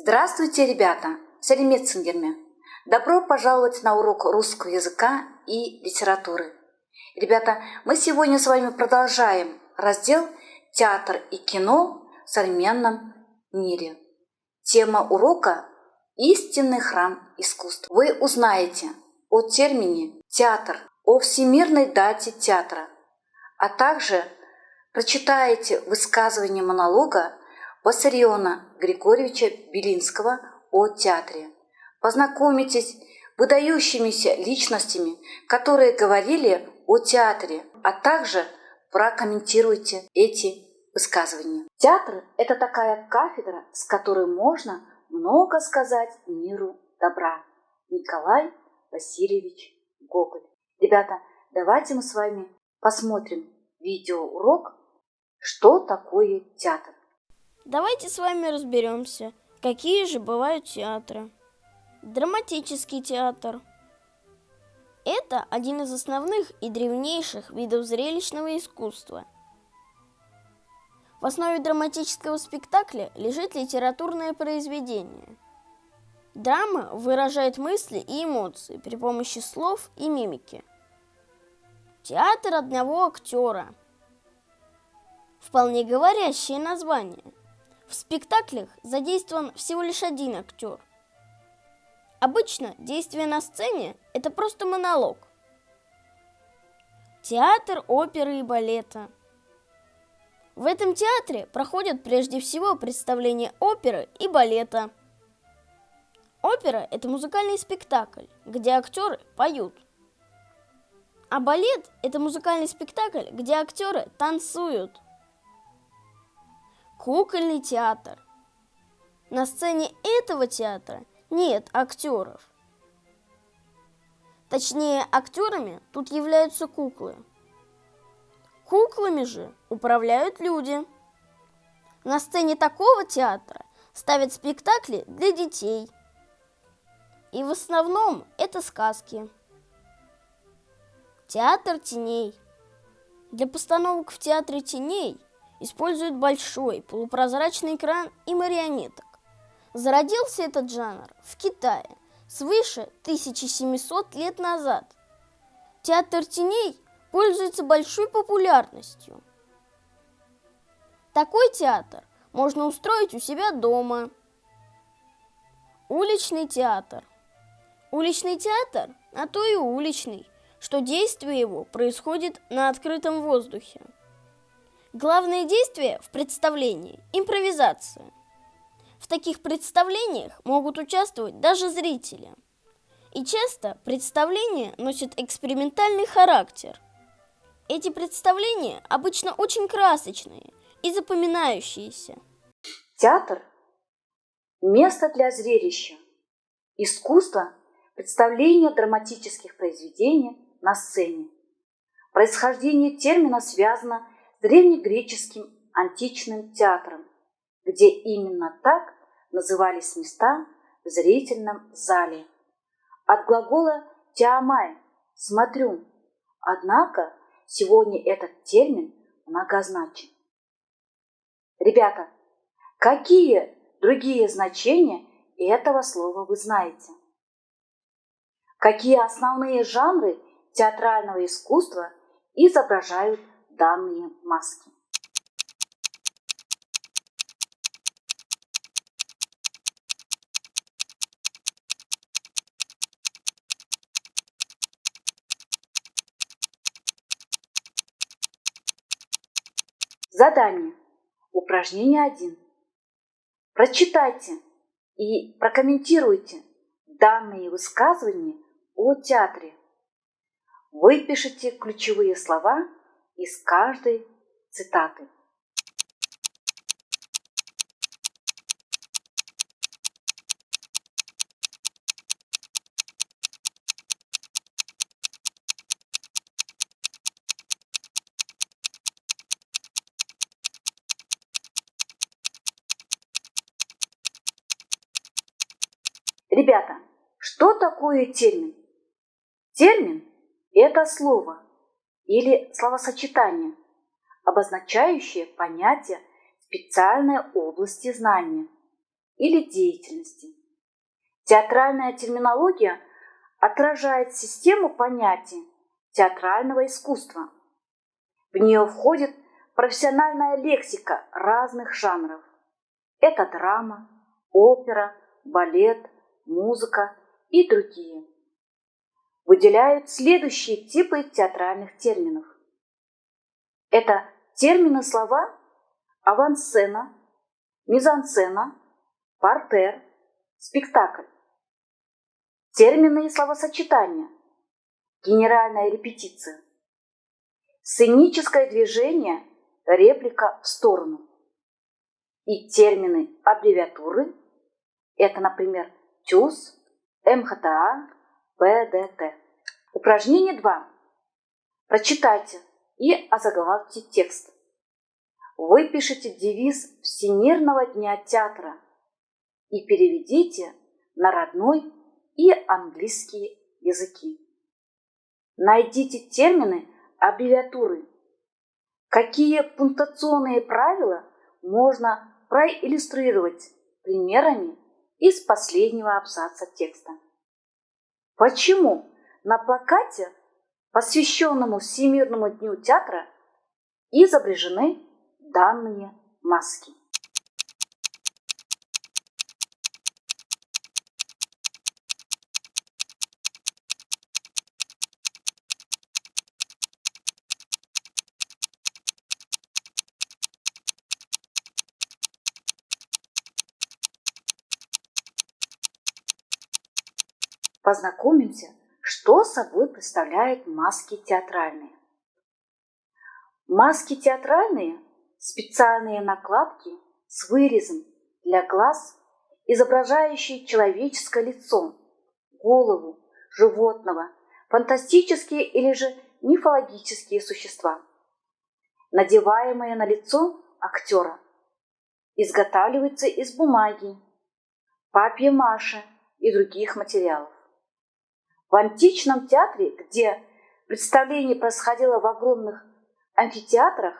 Здравствуйте, ребята! Сәлеметсіңдер. Добро пожаловать на урок русского языка и литературы. Ребята, мы сегодня с вами продолжаем раздел «Театр и кино в современном мире». Тема урока «Истинный храм искусств». Вы узнаете о термине «театр», о всемирной дате театра, а также прочитаете высказывание монолога Виссариона Григорьевича Белинского о театре. Познакомитесь с выдающимися личностями, которые говорили о театре, а также прокомментируйте эти высказывания. Театр – это такая кафедра, с которой можно много сказать миру добра. Николай Васильевич Гоголь. Ребята, давайте мы с вами посмотрим видеоурок «Что такое театр?». Давайте с вами разберемся, какие же бывают театры. Драматический театр – это один из основных и древнейших видов зрелищного искусства. В основе драматического спектакля лежит литературное произведение. Драма выражает мысли и эмоции при помощи слов и мимики. Театр одного актера. Вполне говорящее название. В спектаклях задействован всего лишь один актер. Обычно действие на сцене – это просто монолог. Театр оперы и балета. В этом театре проходят прежде всего представления оперы и балета. Опера – это музыкальный спектакль, где актеры поют. А балет – это музыкальный спектакль, где актеры танцуют. Кукольный театр. На сцене этого театра нет актеров. Точнее, актерами тут являются куклы. Куклами же управляют люди. На сцене такого театра ставят спектакли для детей. И в основном это сказки. Театр теней. Для постановок в театре теней используют большой полупрозрачный экран и марионеток. Зародился этот жанр в Китае свыше 1700 лет назад. Театр теней пользуется большой популярностью. Такой театр можно устроить у себя дома. Уличный театр. Уличный театр, а то и уличный, что действие его происходит на открытом воздухе. Главное действие в представлении – импровизация. В таких представлениях могут участвовать даже зрители. И часто представления носят экспериментальный характер. Эти представления обычно очень красочные и запоминающиеся. Театр – место для зрелища, искусство – представление драматических произведений на сцене. Происхождение термина связано с древнегреческим античным театром, где именно так назывались места в зрительном зале. От глагола «теамай» – «смотрю». Однако сегодня этот термин многозначен. Ребята, какие другие значения этого слова вы знаете? Какие основные жанры театрального искусства изображают данные маски? Задание. Упражнение 1. Прочитайте и прокомментируйте данные высказывания о театре. Выпишите ключевые слова из каждой цитаты. Ребята, что такое термин? Термин – это слово или словосочетание, обозначающее понятие специальной области знания или деятельности. Театральная терминология отражает систему понятий театрального искусства. В нее входит профессиональная лексика разных жанров. Это драма, опера, балет, музыка и другие. Выделяют следующие типы театральных терминов. Это термины-слова авансцена, мизансцена, партер, спектакль. Термины и словосочетания. Генеральная репетиция. Сценическое движение, реплика в сторону. И термины аббревиатуры. Это, например, ТЮЗ, МХТА, ПДТ. Упражнение 2. Прочитайте и озаглавьте текст. Вы пишете девиз Всемирного дня театра и переведите на родной и английский языки. Найдите термины, аббревиатуры. Какие пунктуационные правила можно проиллюстрировать примерами из последнего абзаца текста? Почему на плакате, посвященному Всемирному дню театра, изображены данные маски? Познакомимся, что собой представляют маски театральные. Маски театральные – специальные накладки с вырезом для глаз, изображающие человеческое лицо, голову, животного, фантастические или же мифологические существа, надеваемые на лицо актера. Изготавливаются из бумаги, папье-маше и других материалов. В античном театре, где представление происходило в огромных амфитеатрах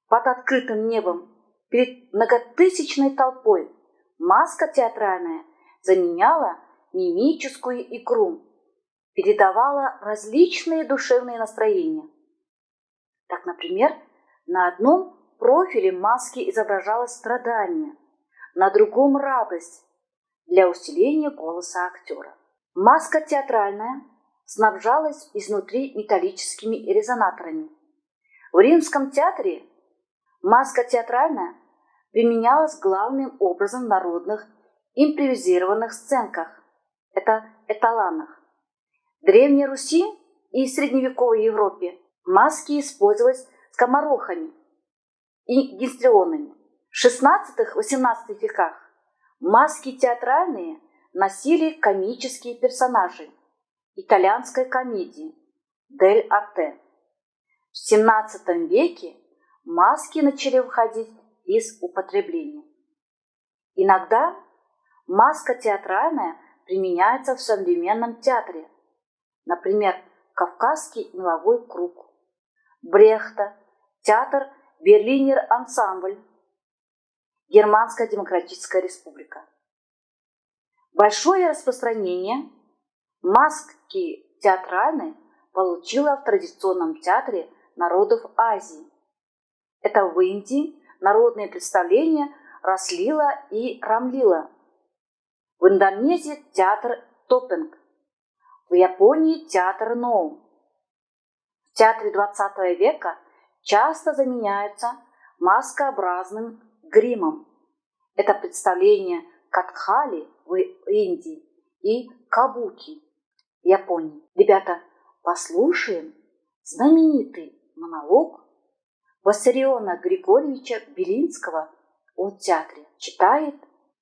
под открытым небом перед многотысячной толпой, маска театральная заменяла мимическую игру, передавала различные душевные настроения. Так, например, на одном профиле маски изображалось страдание, на другом – радость для усиления голоса актера. Маска театральная снабжалась изнутри металлическими резонаторами. В римском театре маска театральная применялась главным образом в народных импровизированных сценках, это эталонах. В Древней Руси и Средневековой Европе маски использовались скоморохами и гистрионами. В XVI-XVIII веках маски театральные носили комические персонажи итальянской комедии «Дель Арте». В XVII веке маски начали выходить из употребления. Иногда маска театральная применяется в современном театре, например, «Кавказский меловой круг», Брехта, театр «Берлинер ансамбль», Германская демократическая республика. Большое распространение маски театральной получила в традиционном театре народов Азии. Это в Индии народные представления Раслила и Рамлила, в Индонезии театр Топенг, в Японии театр Ноу. В театре XX века часто заменяются маскообразным гримом. Это представление Катхали в Индии и Кабуки в Японии. Ребята, послушаем знаменитый монолог Виссариона Григорьевича Белинского о театре. Читает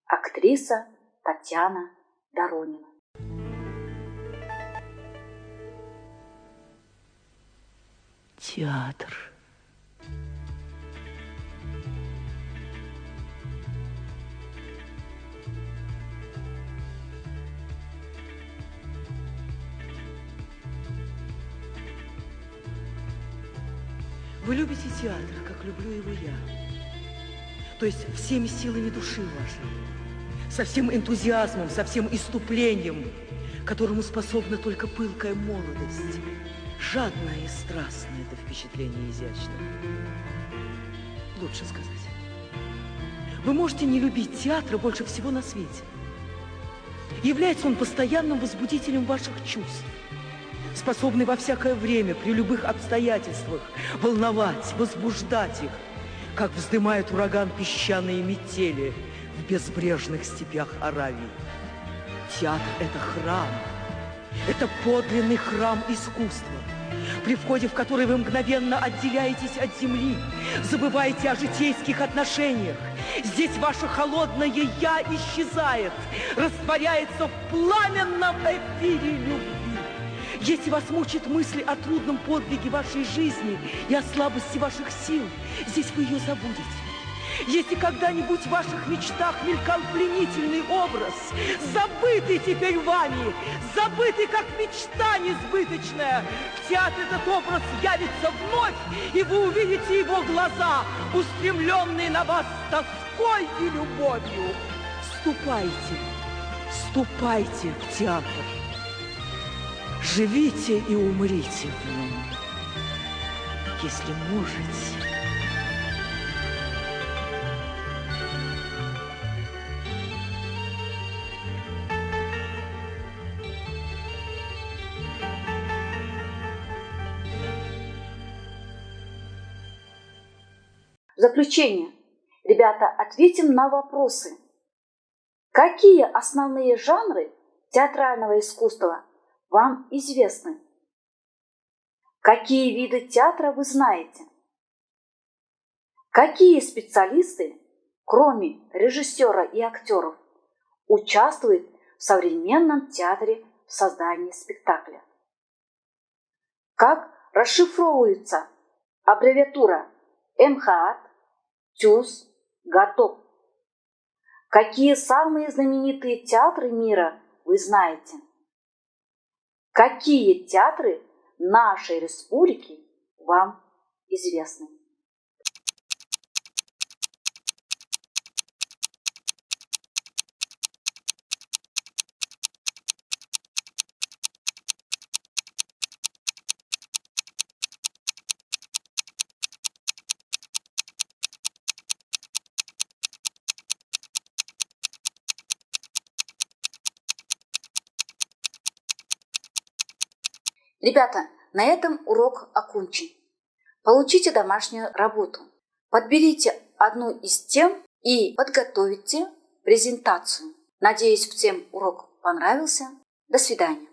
актриса Татьяна Доронина. Театр. Вы любите театр, как люблю его я. То есть всеми силами души вашей. со всем энтузиазмом, со всем иступлением, которому способна только пылкая молодость. Жадное и страстное это впечатление изящно. Лучше сказать. Вы можете не любить театра больше всего на свете. Является он постоянным возбудителем ваших чувств, способный во всякое время, при любых обстоятельствах, волновать, возбуждать их, как вздымает ураган песчаные метели в безбрежных степях Аравии. Театр – это храм, это подлинный храм искусства, при входе в который вы мгновенно отделяетесь от земли, забываете о житейских отношениях. Здесь ваше холодное «я» исчезает, растворяется в пламенном эфире любви. Если вас мучают мысли о трудном подвиге вашей жизни и о слабости ваших сил, здесь вы ее забудете. Если когда-нибудь в ваших мечтах мелькал пленительный образ, забытый теперь вами, забытый как мечта несбыточная, в театре этот образ явится вновь, и вы увидите его глаза, устремленные на вас тоской и любовью. Ступайте, ступайте в театр. Живите и умрите в нем, если можете. В заключение, ребята, ответим на вопросы. Какие основные жанры театрального искусства вам известны? Какие виды театра вы знаете? Какие специалисты, кроме режиссера и актеров, участвуют в современном театре в создании спектакля? Как расшифровывается аббревиатура МХАТ, ТЮЗ, ГАТОП? Какие самые знаменитые театры мира вы знаете? Какие театры нашей республики вам известны? Ребята, на этом урок окончен. Получите домашнюю работу. Подберите одну из тем и подготовьте презентацию. Надеюсь, всем урок понравился. До свидания.